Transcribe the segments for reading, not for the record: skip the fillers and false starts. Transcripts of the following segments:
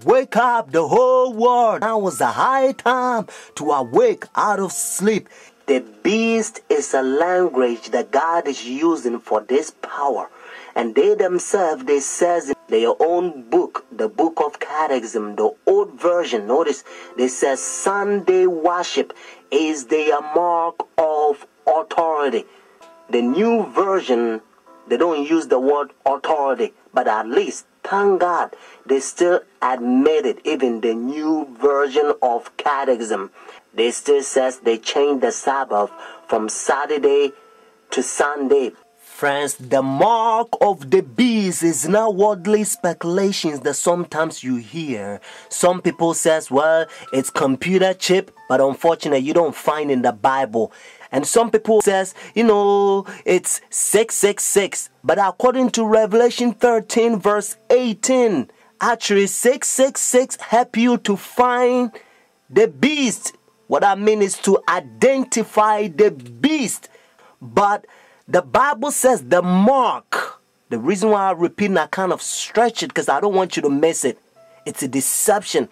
Wake up the whole world. Now is the high time to awake out of sleep. The beast is a language that God is using for this power. And they themselves, they says in their own book, the book of Catechism, the old version, notice, they says Sunday worship is their mark of authority. The new version, they don't use the word authority, but at least, thank God, they still admit it. Even the new version of Catechism, they still says they changed the Sabbath from Saturday to Sunday. Friends, the mark of the beast is not worldly speculations that sometimes you hear. Some people says, well, it's computer chip, but unfortunately you don't find in the Bible. And some people says, it's 666. But according to Revelation 13 verse 18, actually 666 help you to find the beast. What I mean is to identify the beast. But the Bible says the mark. The reason why I repeat and I kind of stretch it because I don't want you to miss it. It's a deception.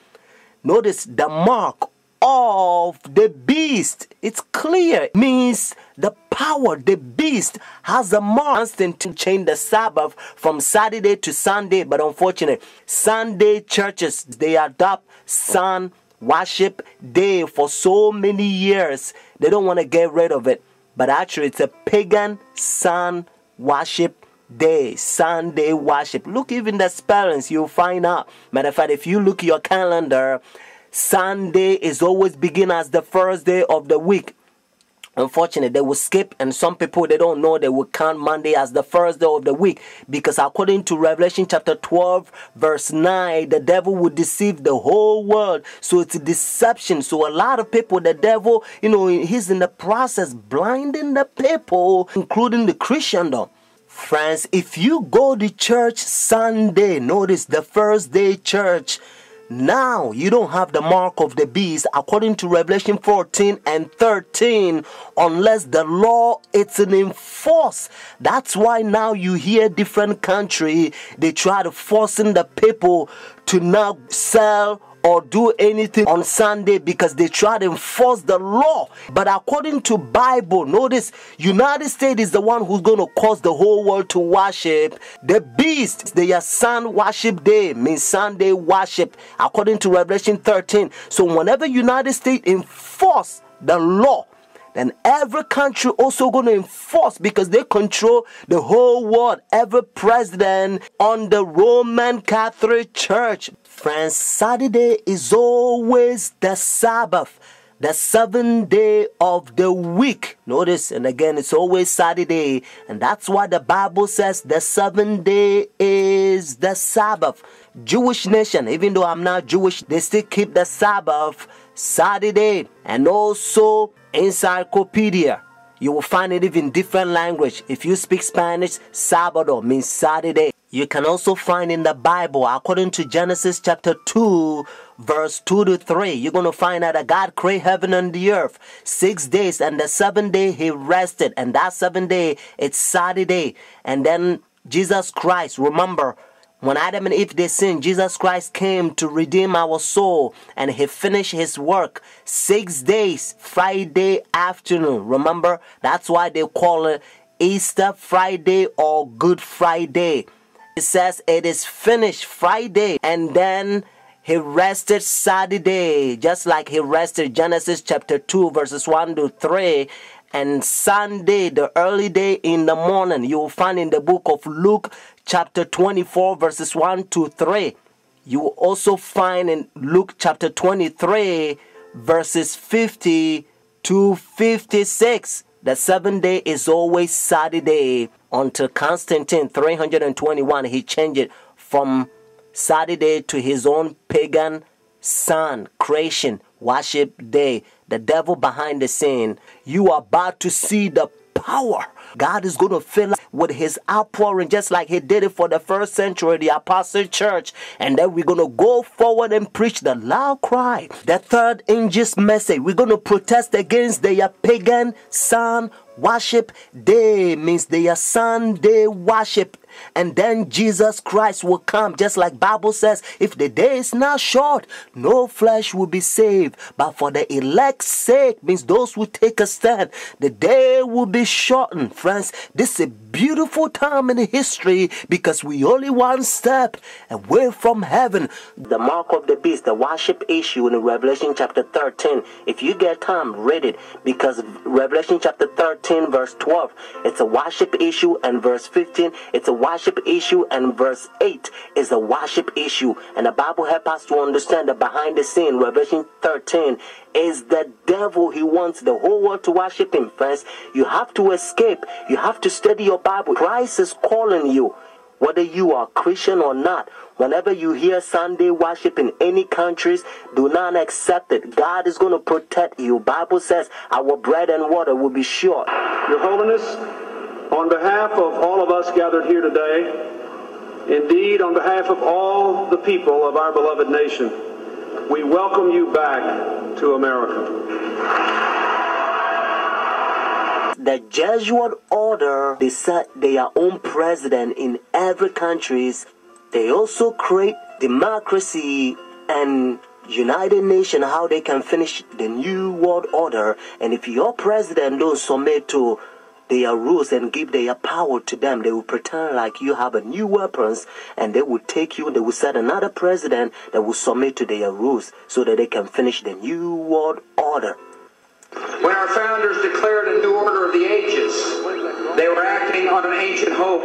Notice the mark of the beast. It's clear. It means the power, the beast has a mark to change the Sabbath from Saturday to Sunday. But unfortunately, Sunday churches, they adopt sun worship day for so many years. They don't want to get rid of it. But actually, it's a pagan sun worship day, Sunday worship. Look, even the spellings, you'll find out. Matter of fact, if you look at your calendar, Sunday is always begin as the first day of the week. Unfortunately, they will skip, and some people, they don't know, they will count Monday as the first day of the week. Because according to Revelation chapter 12, verse 9, the devil would deceive the whole world. So it's a deception. So a lot of people, the devil, he's in the process blinding the people, including the Christendom. Friends, if you go to church Sunday, notice the first day church, now you don't have the mark of the beast according to Revelation 14 and 13 unless the law is enforced. That's why now you hear different country, they try to forcing the people to not sell or do anything on Sunday because they try to enforce the law. But according to Bible, notice United States is the one who's going to cause the whole world to worship the beast. Their sun worship day means Sunday worship according to Revelation 13. So whenever United States enforce the law, then every country also going to enforce because they control the whole world. Every president on the Roman Catholic Church. Friends, Saturday is always the Sabbath, the seventh day of the week. Notice, and again, it's always Saturday. And that's why the Bible says the seventh day is the Sabbath. Jewish nation, even though I'm not Jewish, they still keep the Sabbath Saturday. And also encyclopedia, you will find it even different language. If you speak Spanish, Sábado means Saturday. You can also find in the Bible, according to Genesis chapter 2, verse 2 to 3, you're going to find out that God created heaven and the earth 6 days, and the seventh day he rested, and that seventh day, it's Saturday. And then Jesus Christ, remember, when Adam and Eve they sinned, Jesus Christ came to redeem our soul, and he finished his work 6 days, Friday afternoon. Remember, that's why they call it Easter Friday or Good Friday. It says it is finished Friday, and then he rested Saturday, just like he rested Genesis chapter 2 verses 1 to 3. And Sunday, the early day in the morning, you will find in the book of Luke chapter 24 verses 1 to 3. You will also find in Luke chapter 23 verses 50 to 56. The seventh day is always Saturday until Constantine 321. He changed it from Saturday to his own pagan sun creation worship day. The devil behind the scene. You are about to see the power God is going to fill us with his outpouring, just like he did it for the first century, the Apostle Church. And then we're going to go forward and preach the loud cry. The third angel's message, we're going to protest against their pagan sun worship day, means their Sunday worship. And then Jesus Christ will come, just like Bible says, if the day is not short, no flesh will be saved. But for the elect's sake, means those who take a stand, the day will be shortened. Friends, this is a beautiful time in history because we only one step away from heaven. The mark of the beast, the worship issue in Revelation chapter 13. If you get time, read it, because Revelation chapter 13 verse 12, it's a worship issue, and verse 15, it's a worship issue, and verse 8 is a worship issue. And the Bible helps us to understand that behind the scene, Revelation 13 is the devil. He wants the whole world to worship him, friends. You have to escape. You have to study your Bible. Christ is calling you, whether you are Christian or not. Whenever you hear Sunday worship in any countries, do not accept it. God is going to protect you. Bible says our bread and water will be sure. Your Holiness, on behalf of all of us gathered here today, indeed on behalf of all the people of our beloved nation, we welcome you back to America. The Jesuit order, they set their own president in every country. They also create democracy and United Nations, how they can finish the new world order. And if your president don't submit to their rules and give their power to them, they will pretend like you have a new weapons, and they will take you, they will set another president that will submit to their rules so that they can finish the new world order. When our founders declared a new order of the ages, they were acting on an ancient hope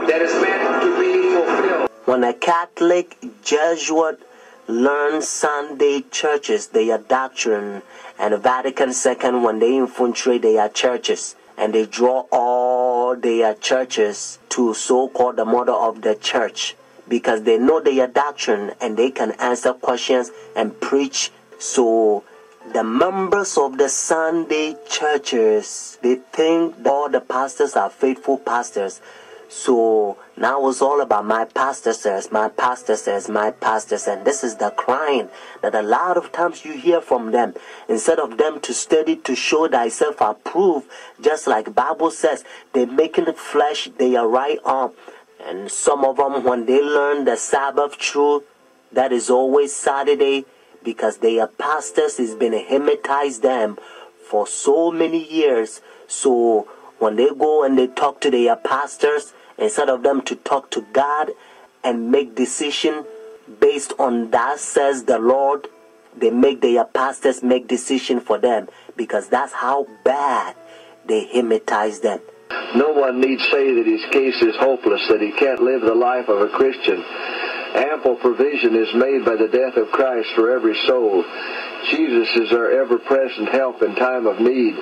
that is meant to be fulfilled. When a Catholic Jesuit learns Sunday churches, their doctrine, and Vatican II, when they infiltrate their churches, and they draw all their churches to so-called the mother of the church, because they know their doctrine and they can answer questions and preach. So the members of the Sunday churches, they think all the pastors are faithful pastors. So now it's all about my pastor says, my pastor says, my pastor says. And this is the crying that a lot of times you hear from them. Instead of them to study to show thyself approved, just like Bible says, they're making the flesh their right arm. And some of them, when they learn the Sabbath truth, that is always Saturday, because their pastors has been hypnotized them for so many years. So when they go and they talk to their pastors, instead of them to talk to God and make decision based on that says the Lord, they make their pastors make decision for them, because that's how bad they hypnotize them. No one need say that his case is hopeless, that he can't live the life of a Christian. Ample provision is made by the death of Christ for every soul. Jesus is our ever-present help in time of need.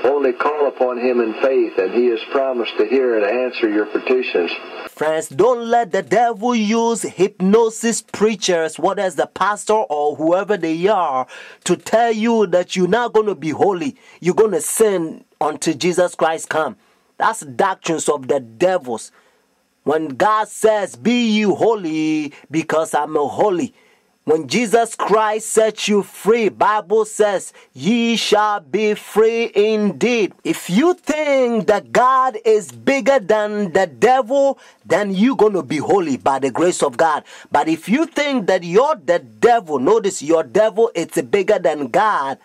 Only call upon him in faith, and he has promised to hear and answer your petitions. Friends, don't let the devil use hypnosis preachers, whether it's the pastor or whoever they are, to tell you that you're not going to be holy. You're going to sin until Jesus Christ comes. That's doctrines of the devils. When God says, be ye holy because I'm holy. When Jesus Christ sets you free, Bible says, ye shall be free indeed. If you think that God is bigger than the devil, then you're going to be holy by the grace of God. But if you think that you're the devil, notice your devil is bigger than God,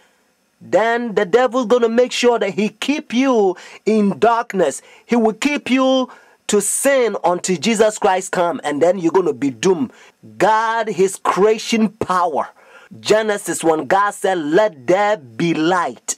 then the devil's going to make sure that he keep you in darkness. He will keep you to sin until Jesus Christ come, and then you're going to be doomed. God, his creation power. Genesis, when God said, let there be light,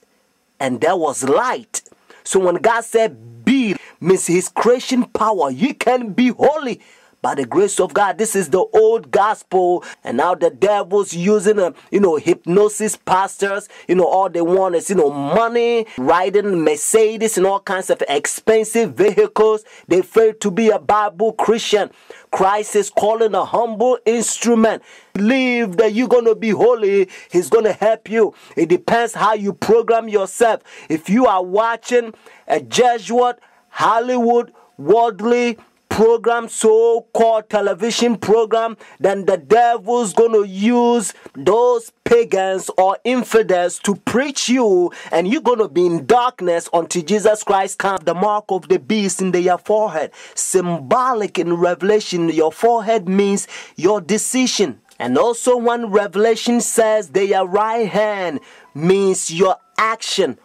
and there was light. So when God said be, means his creation power. You can be holy by the grace of God. This is the old gospel, and now the devil's using hypnosis pastors. All they want is money, riding Mercedes and all kinds of expensive vehicles. They fail to be a Bible Christian. Christ is calling a humble instrument. Believe that you're going to be holy. He's going to help you. It depends how you program yourself. If you are watching a Jesuit Hollywood, worldly program, so-called television program, then the devil's gonna use those pagans or infidels to preach you, and you're gonna be in darkness until Jesus Christ comes. The mark of the beast in your forehead, symbolic in Revelation. Your forehead means your decision. And also when Revelation says their right hand means your action